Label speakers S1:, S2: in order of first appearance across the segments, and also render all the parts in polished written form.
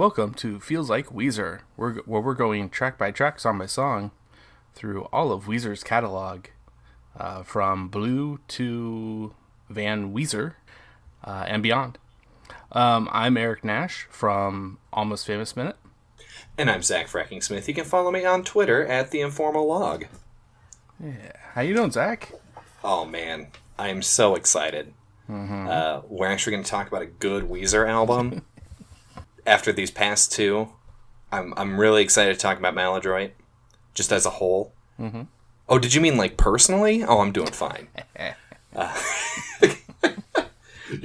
S1: Welcome to Feels Like Weezer, where we're going track by track, song by song, through all of Weezer's catalog, from Blue to Van Weezer, and beyond. I'm Eric Nash from Almost Famous Minute.
S2: And I'm Zach Fracking Smith. You can follow me on Twitter at The Informal Log.
S1: Yeah. How you doing, Zach?
S2: Oh, man. I am so excited. We're actually going to talk about a good Weezer album. After these past two, I'm really excited to talk about Maladroit, just as a whole. Mm-hmm. Oh, did you mean like personally? Oh, I'm doing fine. Yeah,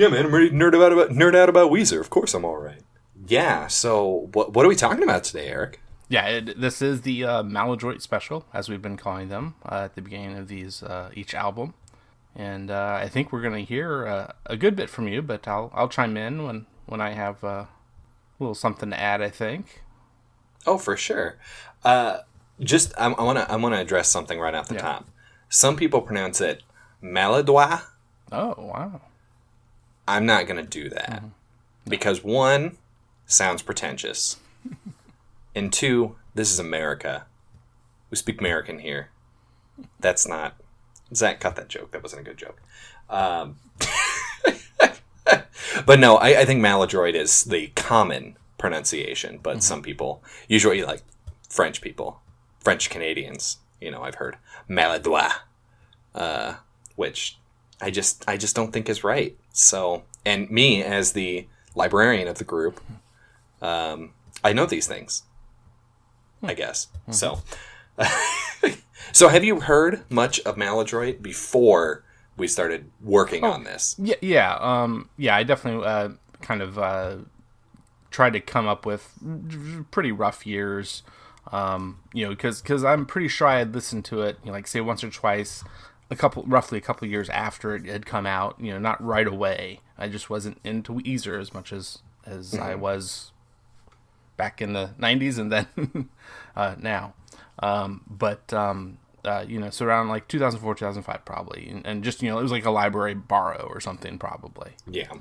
S2: man, I'm ready to nerd out about Weezer. Of course, I'm all right. Yeah. So, what are we talking about today, Eric?
S1: Yeah, this is the Maladroit Special, as we've been calling them at the beginning of these each album, and I think we're gonna hear a good bit from you, but I'll chime in when I have a little something to add, I think.
S2: Oh, for sure. I want to address something right off the top. Some people pronounce it Maladroit.
S1: Oh, wow.
S2: I'm not going to do that. Because one, sounds pretentious. And two, this is America. We speak American here. That's not... Zach, cut that joke. That wasn't a good joke. But no, I think Maladroit is the common pronunciation. But some people, usually like French people, French Canadians, I've heard Maladroit, which I just don't think is right. So, and me as the librarian of the group, I know these things, I guess. So, so have you heard much of Maladroit before we started working on this?
S1: Yeah. I definitely kind of tried to come up with pretty rough years, because I'm pretty sure I had listened to it, like say once or twice, roughly a couple years after it had come out. Not right away. I just wasn't into Weezer as much as I was back in the 90s and then now. So around like 2004, 2005 probably. And just, it was like a library borrow or something probably.
S2: Yeah.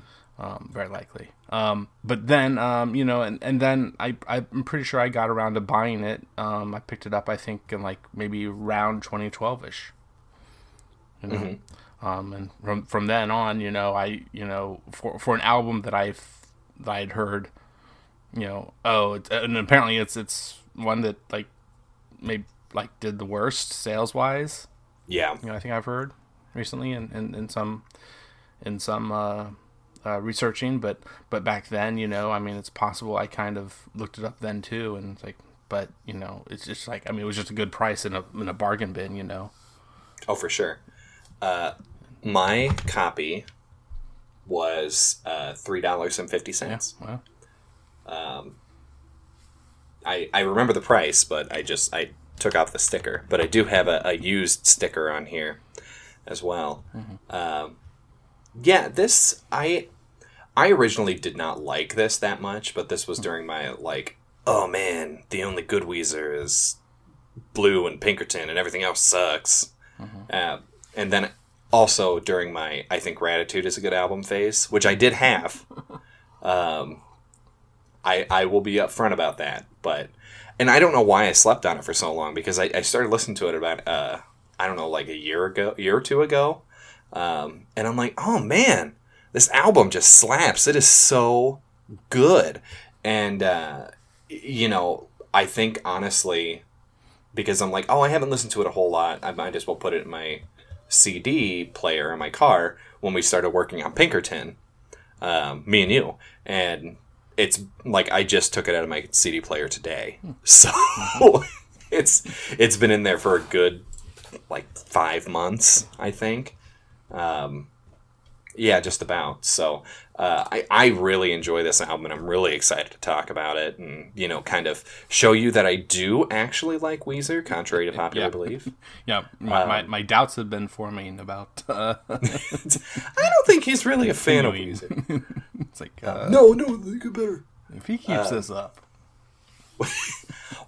S1: Very likely. But then, and then I'm pretty sure I got around to buying it. I picked it up, I think, in like maybe around 2012-ish. And from then on, for an album that I'd heard, and apparently it's one that like maybe like did the worst sales wise.
S2: Yeah.
S1: I think I've heard recently in some researching, but back then, it's possible I kind of looked it up then too, and it's like, but it's just like, it was just a good price in a bargain bin,
S2: Oh, for sure. My copy was $3.50.
S1: Yeah, wow.
S2: I remember the price, but I took off the sticker. But I do have a used sticker on here as well. This I originally did not like this that much, but this was during my like, oh man, the only good Weezer is Blue and Pinkerton, and everything else sucks. And then also during my I think Gratitude is a good album phase, which I did have. I will be upfront about that, and I don't know why I slept on it for so long, because I started listening to it about I don't know, like a year or two ago, and I'm like, oh man, this album just slaps. It is so good, and I think honestly, because I'm like, oh, I haven't listened to it a whole lot, I might as well put it in my CD player in my car when we started working on Pinkerton, me and you, and it's like I just took it out of my CD player today, so it's been in there for a good like 5 months, I think. Yeah, just about. So I really enjoy this album, and I'm really excited to talk about it, and kind of show you that I do actually like Weezer, contrary to popular belief.
S1: Yeah, my doubts have been forming about.
S2: I don't think he's really a fan of Weezer.
S1: It's like
S2: no, they get better
S1: if he keeps this up.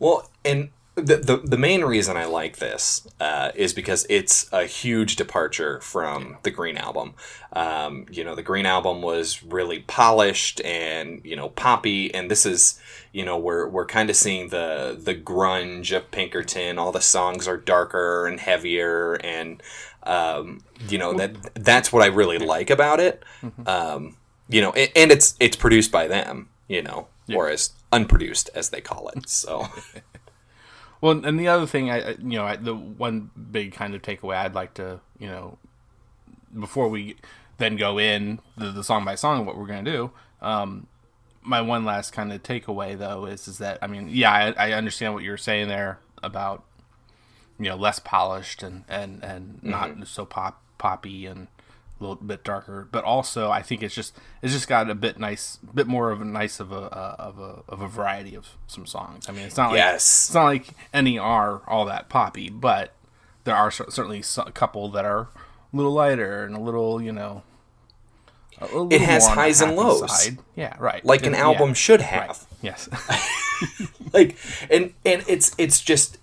S2: Well, and the main reason I like this is because it's a huge departure from the Green album. The Green album was really polished and poppy, and this is we're kind of seeing the grunge of Pinkerton. All the songs are darker and heavier, and that's what I really like about it. And it's produced by them, or as unproduced as they call it. So.
S1: Well, and the other thing, the one big kind of takeaway I'd like to, before we then go in the song by song of what we're going to do, my one last kind of takeaway, though, is that, I mean, yeah, I understand what you're saying there about, less polished and not so poppy and a little bit darker, but also I think it's just got a bit more of a variety of some songs. I mean, it's not like any are all that poppy, but there are certainly a couple that are a little lighter and a little,
S2: it has highs and lows.
S1: Side. Yeah, right.
S2: Like an album should have.
S1: Right. Yes.
S2: and it's just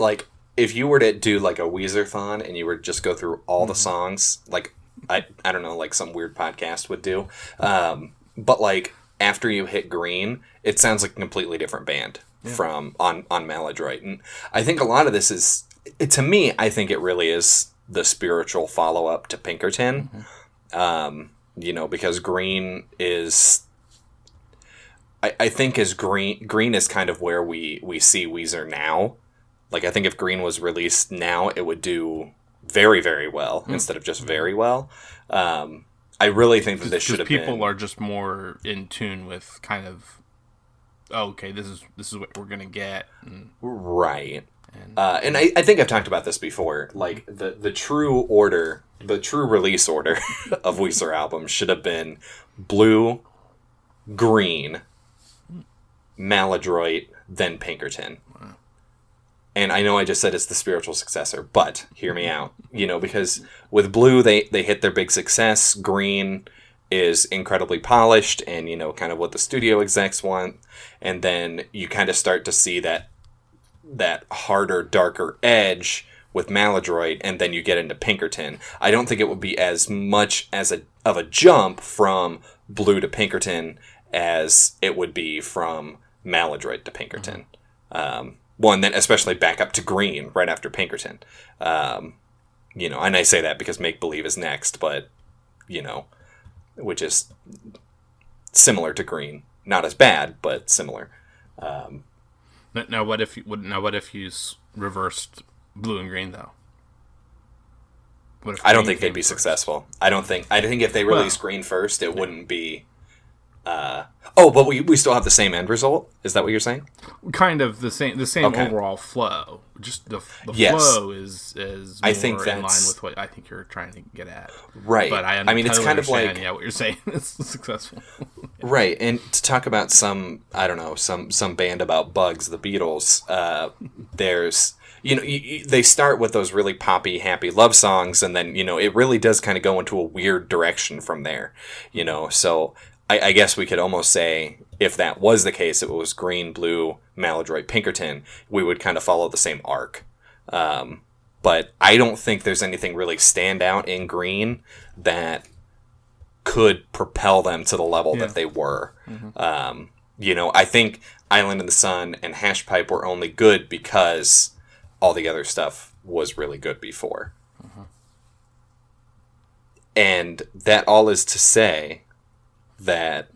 S2: like if you were to do like a Weezer-thon and you were to just go through all the songs, like I don't know, like some weird podcast would do. But like after you hit Green, it sounds like a completely different band from on Maladroit. And I think a lot of this is, to me, I think it really is the spiritual follow-up to Pinkerton. Because Green is, I think as Green is kind of where we see Weezer now. Like I think if Green was released now, it would do very, very well instead of just very well. I really think that this should have been...
S1: People are just more in tune with kind of, okay, this is what we're going to get.
S2: Right. And I think I've talked about this before. Like the true release order of Weezer albums should have been Blue, Green, Maladroit, then Pinkerton. And I know I just said it's the spiritual successor, but hear me out. Because with Blue, they hit their big success. Green is incredibly polished and, kind of what the studio execs want. And then you kind of start to see that harder, darker edge with Maladroit, and then you get into Pinkerton. I don't think it would be as much of a jump from Blue to Pinkerton as it would be from Maladroit to Pinkerton. One, then especially back up to Green right after Pinkerton. And I say that because Make Believe is next, but, which is similar to Green. Not as bad, but similar.
S1: Now, what if you reversed Blue and Green, though?
S2: I don't think they'd be successful. I think if they released Green first, it wouldn't be... but we still have the same end result? Is that what you're saying?
S1: Kind of the same okay. Overall flow. Just the flow is more in line with what I think you're trying to get at.
S2: Right.
S1: But I mean, it's kind of like... Yeah, what you're saying is successful.
S2: Right. And to talk about some band about bugs, the Beatles, there's... they start with those really poppy, happy love songs, and then, it really does kind of go into a weird direction from there. So... I guess we could almost say, if that was the case, if it was Green, Blue, Maladroit, Pinkerton, we would kind of follow the same arc. But I don't think there's anything really stand out in Green that could propel them to the level that they were. I think Island in the Sun and Hash Pipe were only good because all the other stuff was really good before. And that all is to say... that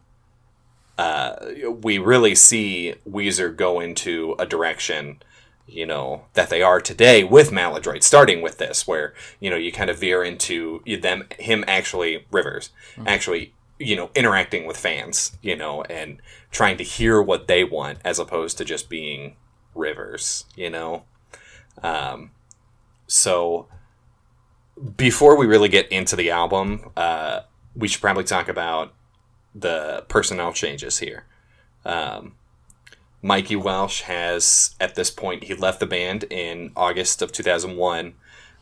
S2: we really see Weezer go into a direction, that they are today with Maladroit, starting with this, where, you kind of veer into him actually, Rivers, actually, interacting with fans, and trying to hear what they want as opposed to just being Rivers, So before we really get into the album, we should probably talk about the personnel changes here. Mikey Welsh has, at this point, he left the band in August of 2001,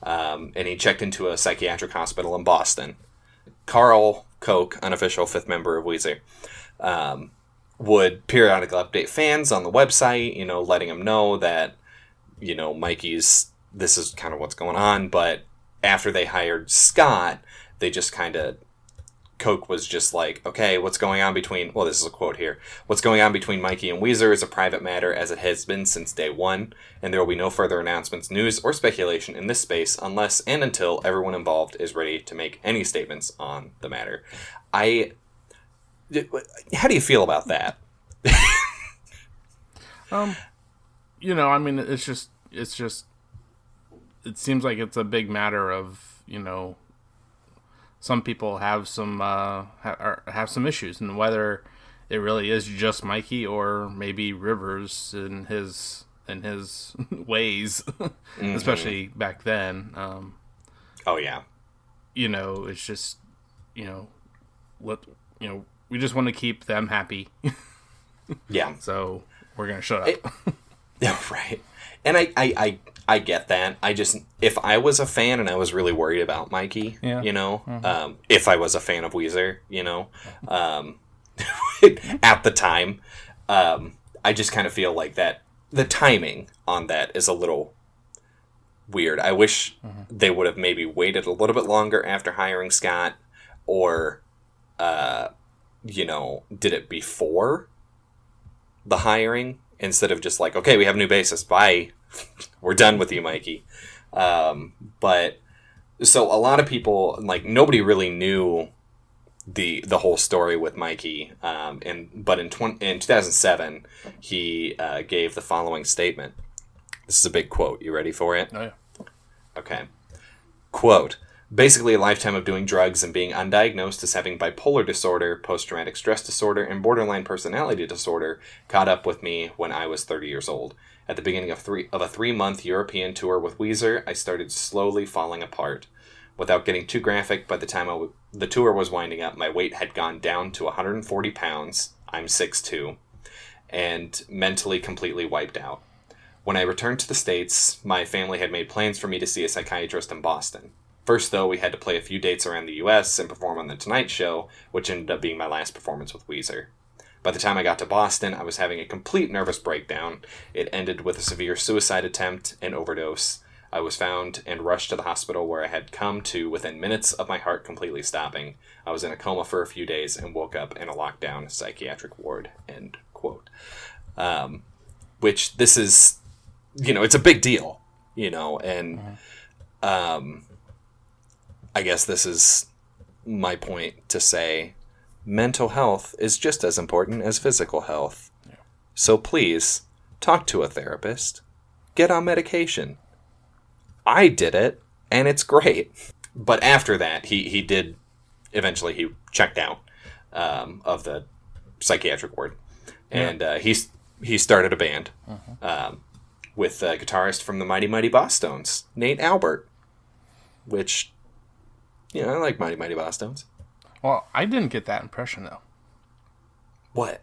S2: and he checked into a psychiatric hospital in Boston. Carl Koch, unofficial fifth member of Weezer, would periodically update fans on the website, letting them know that, Mikey's, this is kind of what's going on. But after they hired Scott, they just kind of, Coke was just like, okay, what's going on between, well, this is a quote here. What's going on between Mikey and Weezer is a private matter, as it has been since day one, and there will be no further announcements, news, or speculation in this space unless and until everyone involved is ready to make any statements on the matter. How do you feel about that?
S1: I mean, it's just, it seems like it's a big matter of, some people have some have some issues, and whether it really is just Mikey or maybe Rivers in his ways, mm-hmm. especially back then.
S2: Oh yeah,
S1: it's just we just want to keep them happy.
S2: Yeah.
S1: So we're gonna shut up.
S2: Yeah, right. And I get that. If I was a fan and I was really worried about Mikey, mm-hmm. If I was a fan of Weezer, at the time, I just kind of feel like that the timing on that is a little weird. I wish mm-hmm. they would have maybe waited a little bit longer after hiring Scott, or, did it before the hiring instead of just like, okay, we have a new bassist, bye. We're done with you, Mikey. But so a lot of people, like, nobody really knew the whole story with Mikey. But in 2007, he gave the following statement. This is a big quote. You ready for it?
S1: Oh, yeah.
S2: Okay. Quote, basically a lifetime of doing drugs and being undiagnosed as having bipolar disorder, post-traumatic stress disorder, and borderline personality disorder caught up with me when I was 30 years old. At the beginning of a 3-month European tour with Weezer, I started slowly falling apart. Without getting too graphic, by the time the tour was winding up, my weight had gone down to 140 pounds, I'm 6'2", and mentally completely wiped out. When I returned to the States, my family had made plans for me to see a psychiatrist in Boston. First, though, we had to play a few dates around the U.S. and perform on The Tonight Show, which ended up being my last performance with Weezer. By the time I got to Boston, I was having a complete nervous breakdown. It ended with a severe suicide attempt and overdose. I was found and rushed to the hospital, where I had come to within minutes of my heart completely stopping. I was in a coma for a few days and woke up in a lockdown psychiatric ward, end quote. Which, this is, it's a big deal, and I guess this is my point to say, mental health is just as important as physical health. Yeah. So please, talk to a therapist. Get on medication. I did it, and it's great. But after that, he did, eventually he checked out of the psychiatric ward. And he started a band with a guitarist from the Mighty Mighty Boss Stones, Nate Albert. Which, I like Mighty Mighty Boss Stones.
S1: Well, I didn't get that impression, though.
S2: What?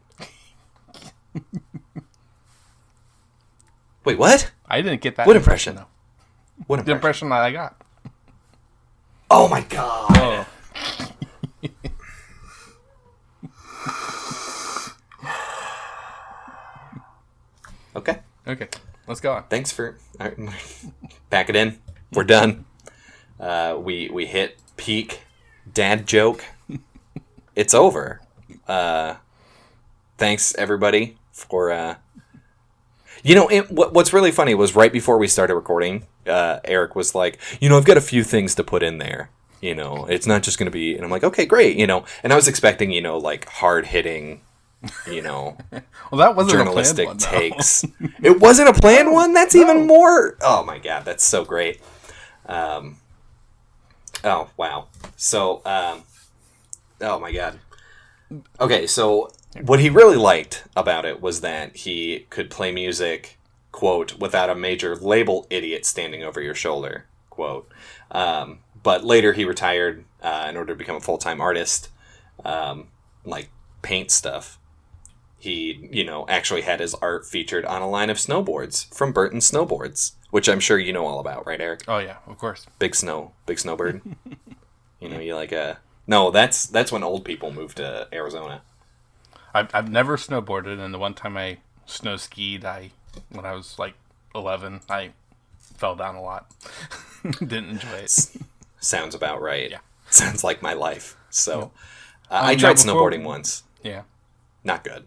S2: Wait, what?
S1: I didn't get that
S2: impression,
S1: though.
S2: What impression?
S1: The impression that I got.
S2: Oh, my God.
S1: Oh. Okay. Let's go on.
S2: Thanks for... Pack it in. We're done. We hit peak dad joke. It's over. Thanks, everybody, for... what's really funny was right before we started recording, Eric was like, I've got a few things to put in there. It's not just going to be... And I'm like, okay, great, And I was expecting, like, hard-hitting,
S1: well, that wasn't
S2: journalistic
S1: a planned one,
S2: takes. It wasn't a planned one? That's even more... Oh, my God, that's so great. Oh, wow. So, oh, my God. Okay, so... What he really liked about it was that he could play music, quote, without a major label idiot standing over your shoulder, quote. But later he retired in order to become a full-time artist, like paint stuff. He, actually had his art featured on a line of snowboards from Burton Snowboards, which I'm sure you know all about, right, Eric?
S1: Oh, yeah, of course.
S2: Big snowbird. You like a... No, that's when old people move to Arizona.
S1: I've never snowboarded, and the one time I snow skied, when I was like 11, I fell down a lot. Didn't enjoy it.
S2: Sounds about right.
S1: Yeah.
S2: Sounds like my life. So,
S1: Yep.
S2: I tried snowboarding once.
S1: Yeah.
S2: Not good.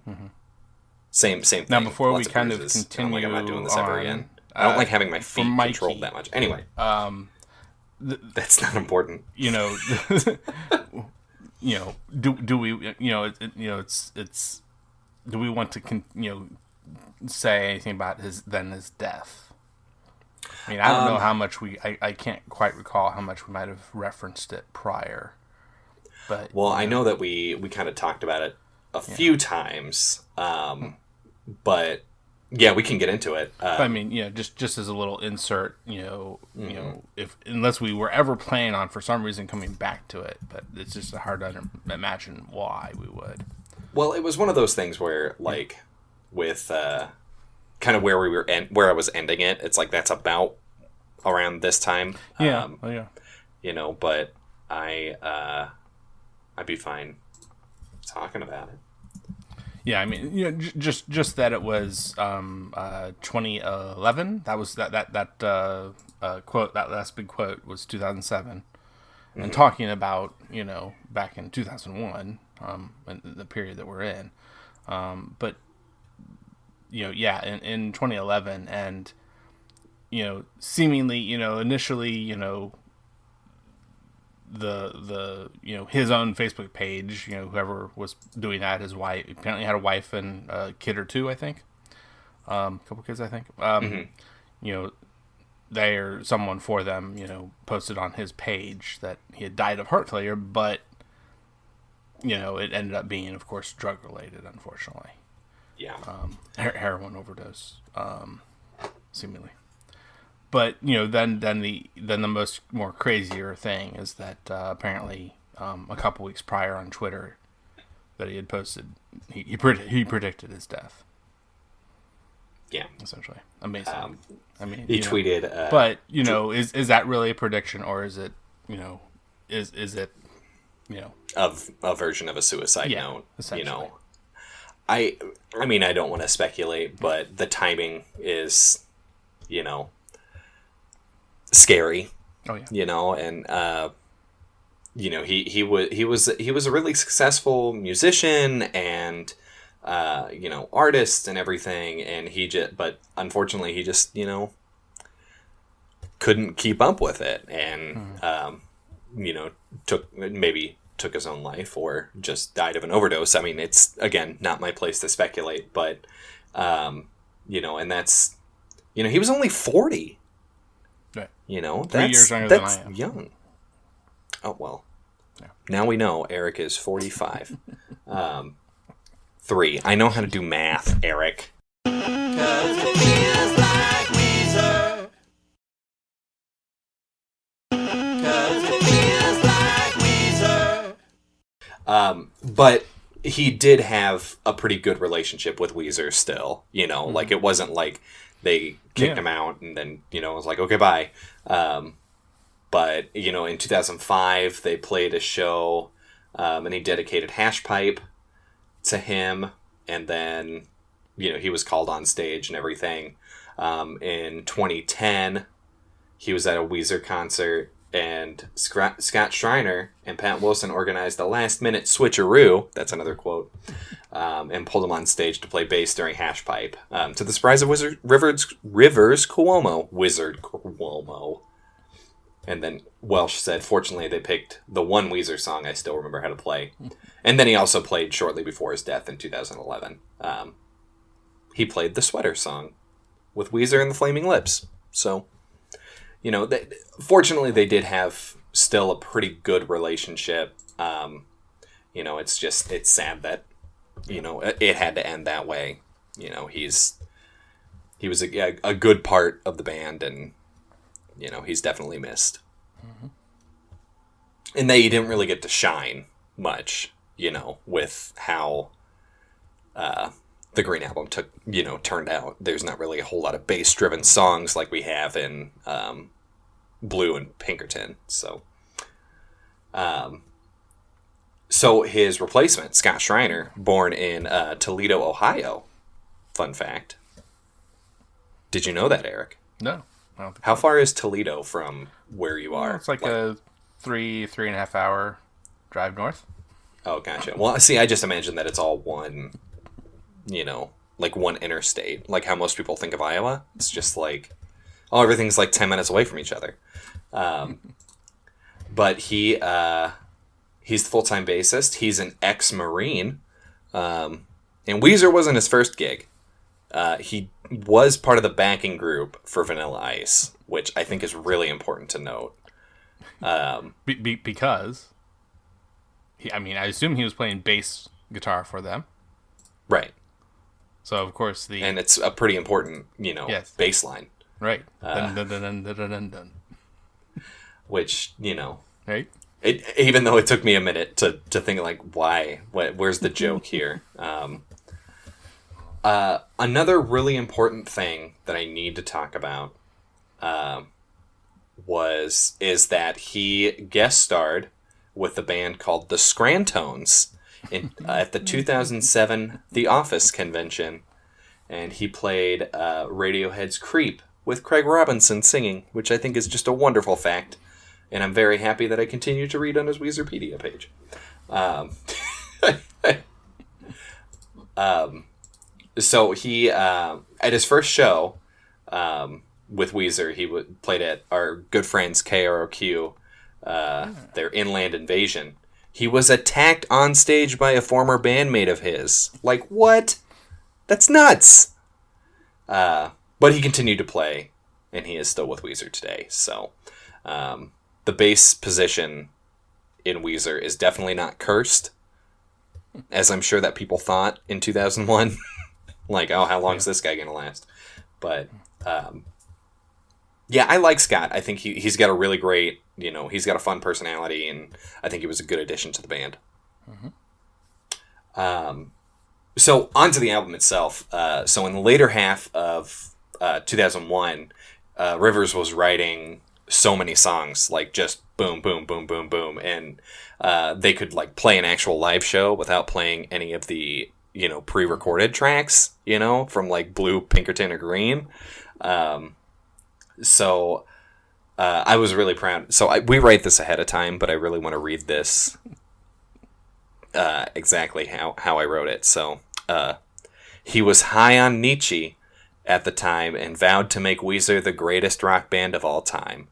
S2: Same thing.
S1: Now, before we
S2: Lots
S1: kind of
S2: bruises.
S1: continue,
S2: I'm not doing this ever
S1: on,
S2: again. I don't like having my feet
S1: Mikey,
S2: controlled that much. Anyway, that's not important.
S1: you know, do we, it's do we want to, say anything about his death? I mean, I don't know how much I can't quite recall how much we might have referenced it prior. But
S2: well, I know that we kind of talked about it a few times, but yeah, we can get into it.
S1: I mean, just as a little insert, if unless we were ever planning on for some reason coming back to it, but it's just hard to imagine why we would.
S2: Well, it was one of those things where, like, with kind of where we were where I was ending it, it's like that's about around this time.
S1: Yeah,
S2: but I'd be fine talking about it.
S1: Yeah, I mean, just that it was 2011. That was that quote. That last big quote was 2007, and talking about back in 2001, in the period that we're in, but in 2011, and seemingly initially the his own Facebook page, whoever was doing that, his wife apparently had a wife and a kid or two, I think, a couple kids, I think. They or someone for them, posted on his page that he had died of heart failure, but it ended up being, of course, drug related, unfortunately.
S2: Yeah.
S1: Heroin overdose, seemingly. But then the more crazier thing is that apparently a couple weeks prior on Twitter that he had posted, he predicted his death.
S2: Yeah,
S1: essentially amazing. I mean,
S2: he tweeted,
S1: but is that really a prediction, or is it is it
S2: of a version of a suicide note?
S1: Essentially.
S2: I mean, I don't want to speculate, but the timing is scary.
S1: Oh yeah.
S2: And he was a really successful musician and artist and everything, and but unfortunately he just couldn't keep up with it, and took his own life or just died of an overdose. I mean, it's again not my place to speculate, but and that's he was only 40.
S1: Right.
S2: 3
S1: years younger than I am.
S2: Young. Oh, well.
S1: Yeah.
S2: Now we know Eric is 45. 3. I know how to do math, Eric. 'Cause it feels like Weezer. 'Cause it feels like Weezer. But he did have a pretty good relationship with Weezer still. Like it wasn't like they kicked him out and then, it was like, okay, bye. But, in 2005, they played a show and he dedicated Hash Pipe to him. And then, he was called on stage and everything. In 2010, he was at a Weezer concert and Scott Schreiner and Pat Wilson organized a last-minute switcheroo, that's another quote, and pulled him on stage to play bass during Hash Pipe. To the surprise of Rivers Cuomo. Wizard Cuomo. And then Welsh said, fortunately, they picked the one Weezer song I still remember how to play. And then he also played shortly before his death in 2011. He played the Sweater song with Weezer and the Flaming Lips. So, fortunately, they did have still a pretty good relationship. It's sad that, it had to end that way. He was a good part of the band, and, he's definitely missed. Mm-hmm. And they didn't really get to shine much, with how the Green Album turned out. There's not really a whole lot of bass-driven songs like we have in Blue and Pinkerton. So his replacement, Scott Schreiner, born in Toledo, Ohio, fun fact, Did you know that, Eric?
S1: No. I don't think
S2: How
S1: so.
S2: far is Toledo from where you are?
S1: It's like a 3.5 hour drive north.
S2: Oh, gotcha. Well, see, I just imagine that it's all one, like one interstate. Like how most people think of Iowa. It's just like, oh, everything's like 10 minutes away from each other. But he's the full-time bassist. He's an ex-Marine. And Weezer wasn't his first gig. He was part of the backing group for Vanilla Ice, which I think is really important to note.
S1: Because, I assume he was playing bass guitar for them.
S2: Right.
S1: So, of course,
S2: and it's a pretty important,
S1: yes.
S2: bass line.
S1: Right. Dun, dun, dun, dun, dun, dun, dun.
S2: Which,
S1: Right?
S2: Even though it took me a minute to think, like, why? Where's the joke here? Another really important thing that I need to talk about is that he guest starred with the band called the Scrantones at the 2007 The Office convention, and he played Radiohead's "Creep" with Craig Robinson singing, which I think is just a wonderful fact, and I'm very happy that I continue to read on his Weezerpedia page. So he, at his first show with Weezer, he played at our good friends KROQ, their Inland Invasion. He was attacked on stage by a former bandmate of his. Like, what? That's nuts! But he continued to play, and he is still with Weezer today. So, the bass position in Weezer is definitely not cursed, as I'm sure that people thought in 2001. Like, oh, how long is this guy going to last? But, yeah, I like Scott. I think he's got a really great, he's got a fun personality, and I think he was a good addition to the band. Mm-hmm. So, onto the album itself. So, in the later half of 2001, Rivers was writing so many songs, like, just boom, boom, boom, boom, boom, and they could, like, play an actual live show without playing any of the pre-recorded tracks, from like Blue, Pinkerton, or Green. So I was really proud. So we write this ahead of time, but I really want to read this exactly how I wrote it. So he was high on Nietzsche at the time and vowed to make Weezer the greatest rock band of all time.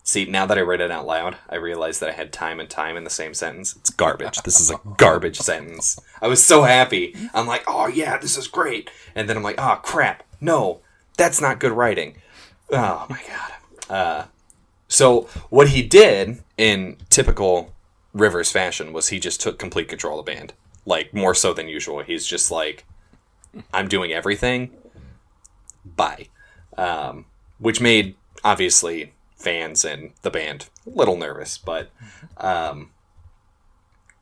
S2: See, now that I read it out loud, I realized that I had time and time in the same sentence. It's garbage. This is a garbage sentence. I was so happy. I'm like, oh yeah, this is great. And then I'm like, oh crap. No, that's not good writing. Oh my God. So what he did in typical Rivers fashion was he just took complete control of the band. Like, more so than usual. He's just like, I'm doing everything. Bye. Which made, obviously, fans and the band a little nervous, but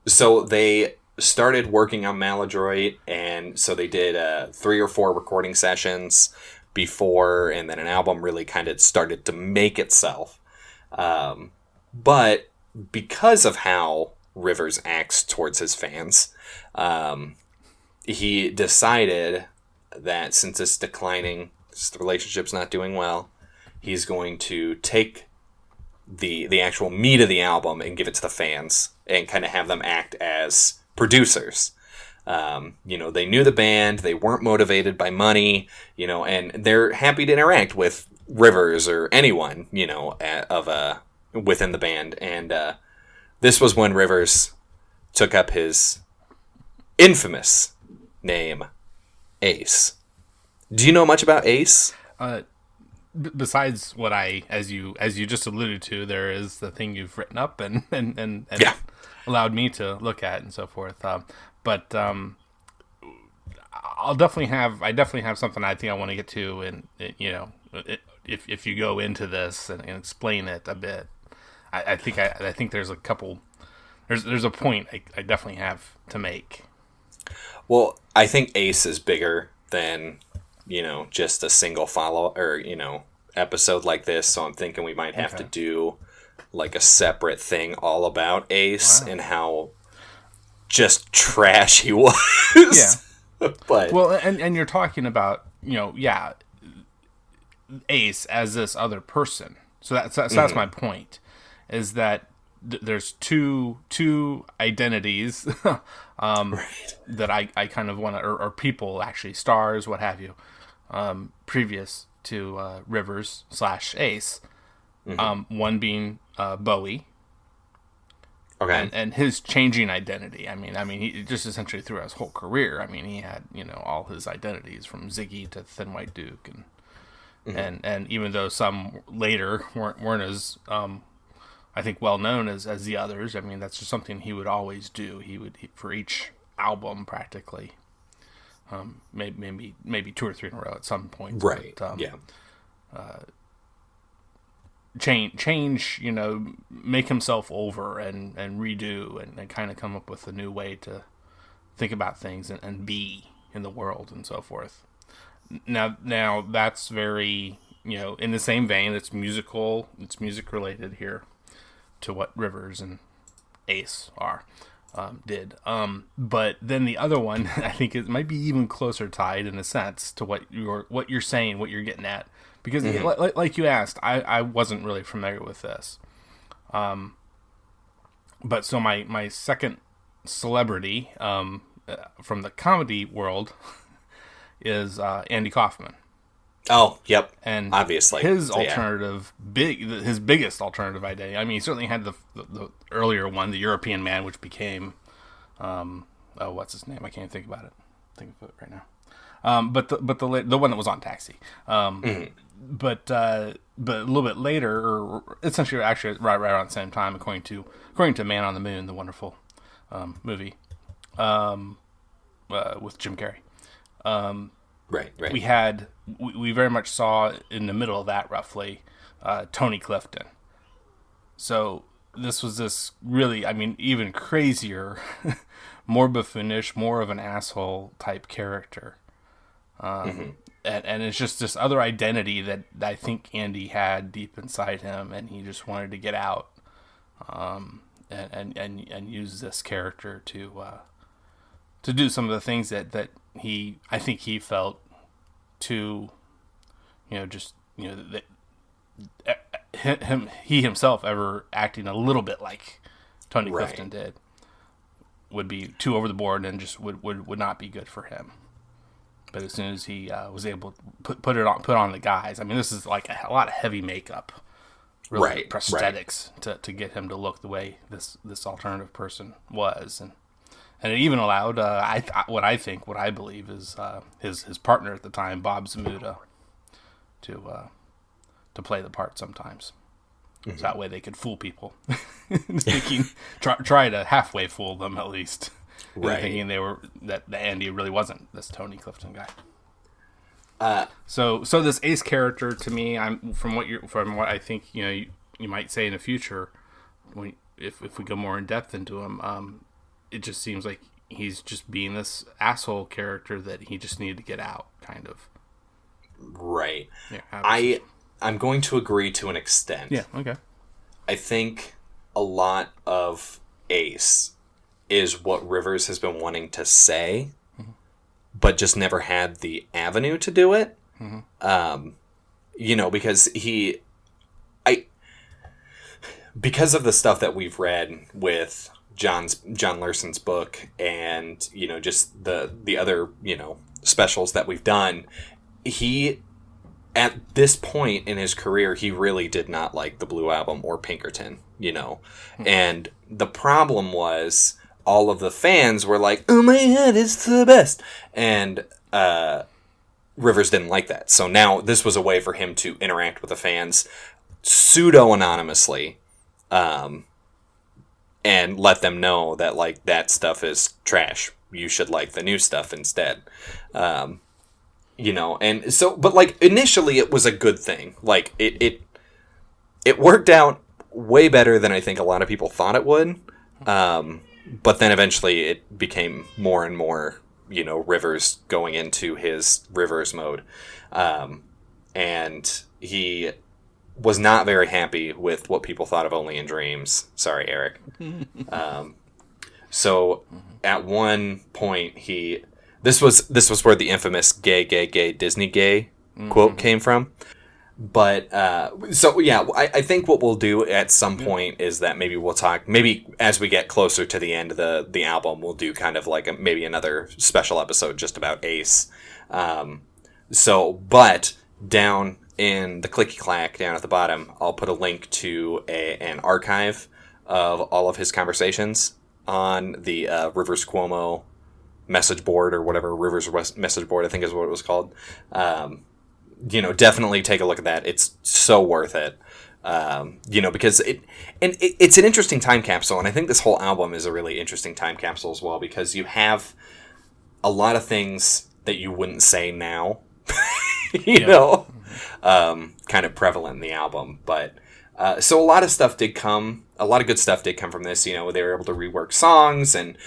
S2: so they started working on Maladroit, and so they did 3 or 4 recording sessions before, and then an album really kind of started to make itself. But because of how Rivers acts towards his fans, he decided that since it's declining, the relationship's not doing well, he's going to take the actual meat of the album and give it to the fans and kind of have them act as producers. They knew the band, they weren't motivated by money, and they're happy to interact with Rivers or anyone, within the band. And this was when Rivers took up his infamous name, Ace. Do you know much about Ace?
S1: Besides what as you just alluded to, there is the thing you've written up and
S2: yeah,
S1: allowed me to look at and so forth. But I definitely have something I think I want to get to, and if you go into this and explain it a bit, I think there's a couple, there's a point I definitely have to make.
S2: Well, I think Ace is bigger than just a single follow or episode like this, so I'm thinking we might have to do like a separate thing all about Ace and how just trash he was.
S1: Yeah.
S2: But
S1: well, and you're talking about Ace as this other person. So that's my point, is that there's two identities that I kind of want to, or people actually, stars, what have you, previous to Rivers / Ace. One being Bowie.
S2: Okay.
S1: And his changing identity. I mean, he just essentially throughout his whole career. I mean, he had all his identities from Ziggy to Thin White Duke, and even though some later weren't as I think well known as the others. I mean, that's just something he would always do. He for each album practically, maybe 2 or 3 in a row at some point.
S2: Right.
S1: But,
S2: yeah.
S1: Change, make himself over and redo and kind of come up with a new way to think about things and be in the world and so forth. Now that's very, in the same vein. It's music related here to what Rivers and Ace did. But then the other one, I think it might be even closer tied in a sense to what you're saying, what you're getting at. Because, like you asked, I wasn't really familiar with this. But so my second celebrity from the comedy world is Andy Kaufman.
S2: Oh, yep.
S1: And
S2: obviously
S1: his his biggest alternative identity. I mean, he certainly had the earlier one, the European Man, which became, what's his name? I can't think about it. Think of it right now. But the one that was on Taxi. But a little bit later, or essentially actually right around the same time, according to Man on the Moon, the wonderful movie with Jim Carrey.
S2: Right.
S1: We very much saw in the middle of that roughly Tony Clifton. So this was this really, I mean, even crazier, more buffoonish, more of an asshole type character. And it's just this other identity that I think Andy had deep inside him, and he just wanted to get out, and use this character to do some of the things that I think he felt to, that he himself ever acting a little bit like Tony Clifton did would be too over the board and just would not be good for him. But as soon as he was able to put on the guise, I mean, this is like a lot of heavy makeup, really prosthetics to get him to look the way this alternative person was, and it even allowed what I believe is his partner at the time, Bob Zmuda, to play the part sometimes. So that way they could fool people, try to halfway fool them at least. Thinking that Andy really wasn't this Tony Clifton guy. So this Ace character, to me, from what I think you might say in the future, if we go more in depth into him, it just seems like he's just being this asshole character that he just needed to get out, kind of.
S2: Right.
S1: Yeah.
S2: I'm going to agree to an extent.
S1: Yeah. Okay.
S2: I think a lot of Ace is what Rivers has been wanting to say, but just never had the avenue to do it. Because because of the stuff that we've read with John Larson's book and, just the other, specials that we've done, he, at this point in his career, he really did not like the Blue Album or Pinkerton, and the problem was, all of the fans were like, "Oh my god, it's the best," and Rivers didn't like that. So now this was a way for him to interact with the fans pseudo-anonymously, and let them know that, like, that stuff is trash. You should like the new stuff instead. And so, but, like, initially it was a good thing. Like, it worked out way better than I think a lot of people thought it would. But then eventually it became more and more, Rivers going into his Rivers mode. And he was not very happy with what people thought of Only in Dreams. Sorry, Eric. So at one point this was where the infamous gay Disney gay quote came from. But so yeah, I think what we'll do at some point is that maybe we'll talk. Maybe as we get closer to the end of the album, we'll do kind of like maybe another special episode just about Ace. But down in the clicky clack down at the bottom, I'll put a link to an archive of all of his conversations on the Rivers Cuomo message board, or whatever, Rivers message board, I think is what it was called. Definitely take a look at that. It's so worth it. Because it's an interesting time capsule, and I think this whole album is a really interesting time capsule as well, because you have a lot of things that you wouldn't say now, kind of prevalent in the album. But so a lot of good stuff did come from this. They were able to rework songs and,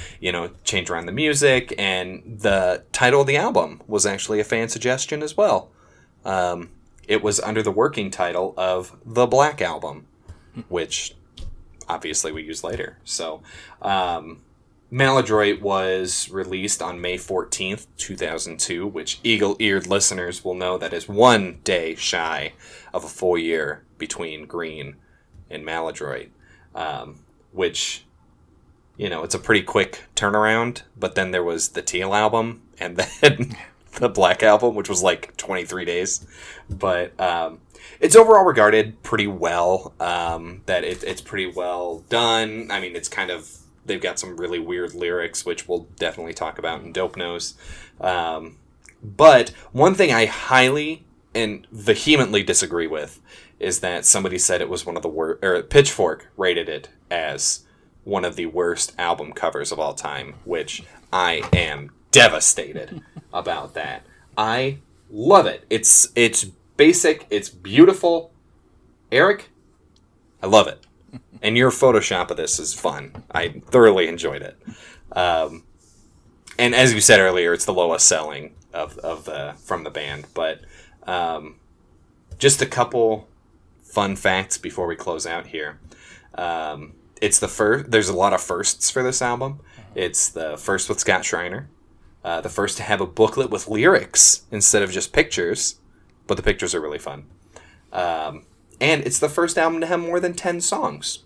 S2: change around the music, and the title of the album was actually a fan suggestion as well. It was under the working title of The Black Album, which obviously we use later. So, Maladroit was released on May 14th, 2002, which eagle-eared listeners will know that is 1 day shy of a full year between Green and Maladroit, which, it's a pretty quick turnaround. But then there was the Teal album, and then the Black Album, which was like 23 days. But it's overall regarded pretty well, that it's pretty well done. I mean, it's kind of, they've got some really weird lyrics, which we'll definitely talk about in Dope Nose. But one thing I highly and vehemently disagree with is that somebody said it was one of the worst, or Pitchfork rated it as one of the worst album covers of all time, which I am devastated about that. I love it. It's basic. It's beautiful. Eric, I love it. And your Photoshop of this is fun. I thoroughly enjoyed it. And as you said earlier, it's the lowest selling from the band. But just a couple fun facts before we close out here. It's the first. There's a lot of firsts for this album. It's the first with Scott Schreiner. The first to have a booklet with lyrics instead of just pictures, but the pictures are really fun. And it's the first album to have more than 10 songs.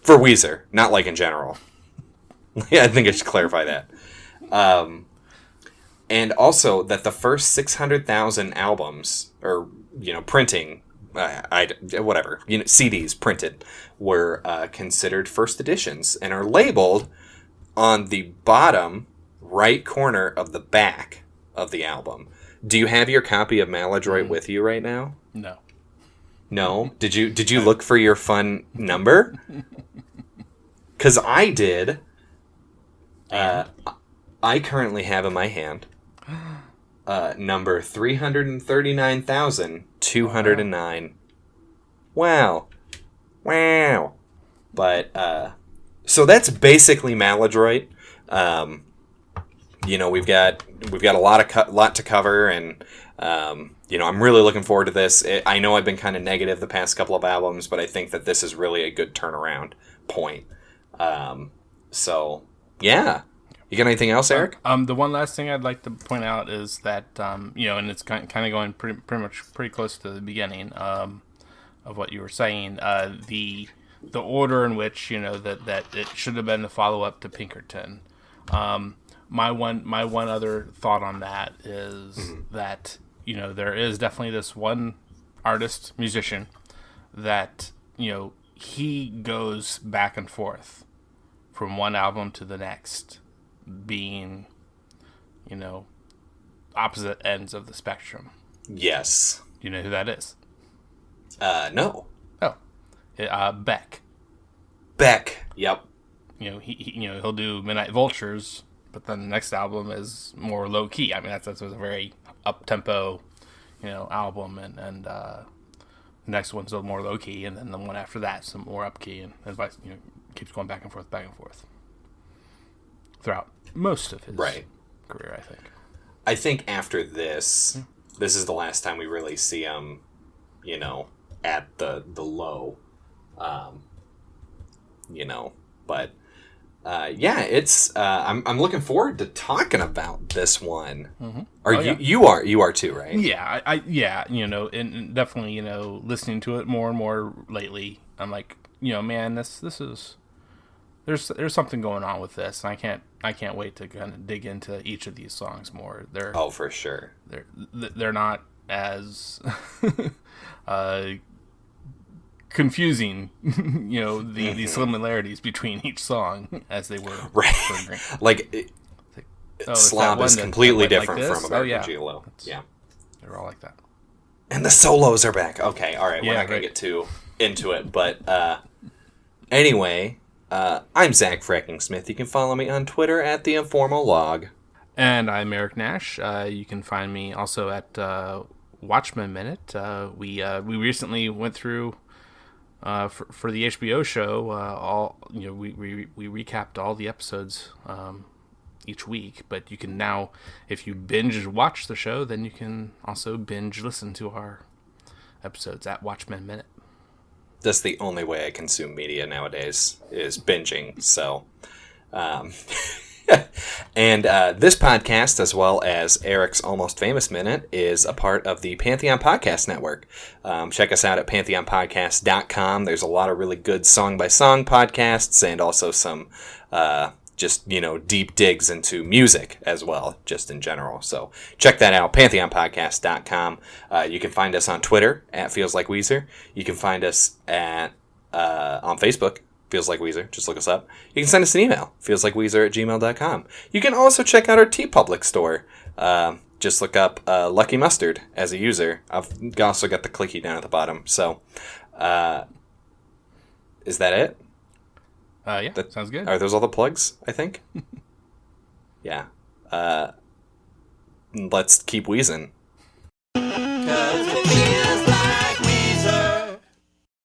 S2: For Weezer, not like in general. Yeah, I think I should clarify that. And also that the first 600,000 albums, or, printing, CDs printed, were considered first editions and are labeled on the bottom right corner of the back of the album. Do you have your copy of Maladroit with you right now?
S1: No.
S2: No? Did you look for your fun number? Because I did. I currently have in my hand number 339,209. Wow. But so that's basically Maladroit. We've got a lot to cover, and I'm really looking forward to this. I know I've been kind of negative the past couple of albums, but I think that this is really a good turnaround point. So yeah, you got anything else, Eric?
S1: The one last thing I'd like to point out is that and it's kind of going pretty close to the beginning of what you were saying. The order in which that it should have been the follow up to Pinkerton. My one other thought on that is that there is definitely this one artist, musician, that he goes back and forth from one album to the next, being opposite ends of the spectrum.
S2: Yes.
S1: You know who that is?
S2: No.
S1: Oh, Beck.
S2: Beck. Yep.
S1: He'll do Midnight Vultures, but then the next album is more low key. I mean, that's a very up tempo, album, and the next one's a little more low key, and then the one after that some more up key, and vice, keeps going back and forth throughout most of his career. I think
S2: after this, this is the last time we really see him, at the low, but Yeah, it's. I'm looking forward to talking about this one.
S1: Mm-hmm.
S2: Are
S1: Oh,
S2: you?
S1: yeah.
S2: You are too, right?
S1: Yeah, yeah, and definitely, listening to it more and more lately, I'm like, man, this is there's something going on with this, and I can't wait to kind of dig into each of these songs more.
S2: Oh, for sure.
S1: They're not as uh, confusing, the similarities between each song as they were
S2: Right.
S1: for Green.
S2: Like, Slob is completely
S1: that went
S2: different
S1: like
S2: from
S1: this?
S2: American
S1: Yeah.
S2: Gigolo. Yeah.
S1: They're all like that.
S2: And the solos are back. Okay, all right. We're
S1: Yeah,
S2: not going
S1: right.
S2: to get too into it. But anyway, I'm Zach Fracking Smith. You can follow me on Twitter at The Informal Log.
S1: And I'm Eric Nash. You can find me also at Watchmen Minute. We recently went through for the HBO show. All we recapped all the episodes each week. But you can now, if you binge watch the show, then you can also binge listen to our episodes at Watchmen Minute.
S2: That's the only way I consume media nowadays is binging. So, and this podcast, as well as Eric's Almost Famous Minute, is a part of the Pantheon Podcast Network. Check us out at pantheonpodcast.com. There's a lot of really good song-by-song podcasts and also some just, deep digs into music as well, just in general. So check that out, pantheonpodcast.com. You can find us on Twitter at Feels Like Weezer. You can find us at on Facebook, Feels Like Weezer. Just look us up. You can send us an email, feelsLikeWeezer@gmail.com. You can also check out our TeePublic store. Just look up Lucky Mustard as a user. I've also got the clicky down at the bottom. So is that it?
S1: Yeah, that sounds good.
S2: Are those all the plugs, I think? Yeah. Let's keep wheezing.